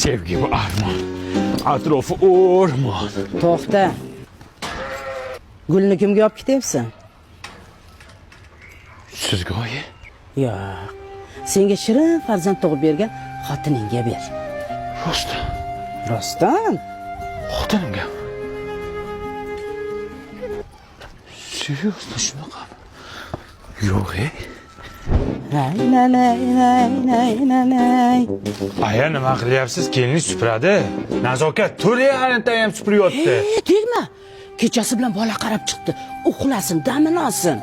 Sevgi bu armon. Atrofi o'rmon. To'xta. Gulni kimga olib ketyapsan? Sizga oyi? Yo'q. Senga shirin farzand tug'ib bergan xotiningga ber. Rostdan. Rostdan? Xotinimga. Seryousmi shunaqa? Yo'q, Nay. Aya nima qilyapsiz? Kelinlik supuradi. Nazokat to'layanta ham supuryapti. Tegma. Kechasi bilan bola qarab chiqdi. Uxlasin, damini olsin.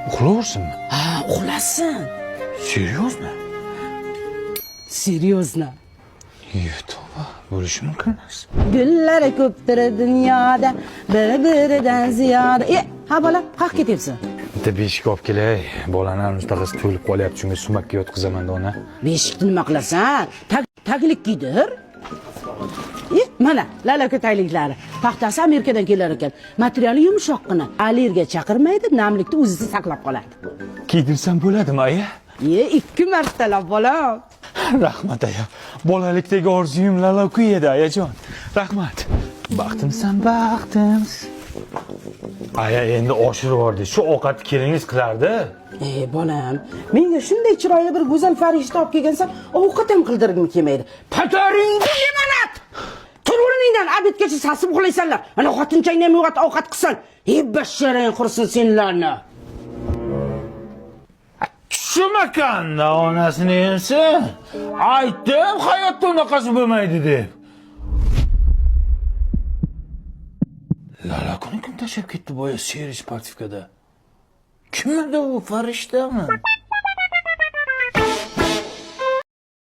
Uxlaversinmi? Ha, uxlasin. Seryousmi? Seriozna. Tavba, bo'lishi mumkin emas. Gullari ko'pdir dunyoda, bir-biridan ziyoda. Ha bola, qaq ketyapsan. Bitta beshik olib kelay. Bolani mustaqil to'lib qolyapti, shunga sumakka yotqizaman ona. Beshikni nima qilasan? Taglik kiydir. Mana, lalakotayliklari. Paxtasi Amerikadan kelar ekan. Materiali yumshoqqina. Allergiya chaqirmaydi, namlikni o'zida saqlab qoladi. Kiydirsam bo'ladimi, aya? 2 martalab bola. Rahmat aya. Bolalikdagi orzuyim lalaku edi ayajon. Rahmat. Baxtimsan, baxtimiz. Aya endi oshirib yubordi. Shu ovqatni kelingiz qilardi. Bolam, menga shunday chiroyli bir go'zal farishta olib kelgansan, ovqat ham qildirgim kelmaydi. Patoringni limonad. Tur o'rningdan, abedgacha sasib uxlaysanlar. Mana xotinchangni ham uyg'ot, ovqat qilsan. Basharang qursin senlarni. Shumakanda onasini ensi. Aytdim, hayotda unaqasi bo'lmaydi deb. Lalakuni kim tashlab ketdi boya serish portifkada? Kim edi u farishtami?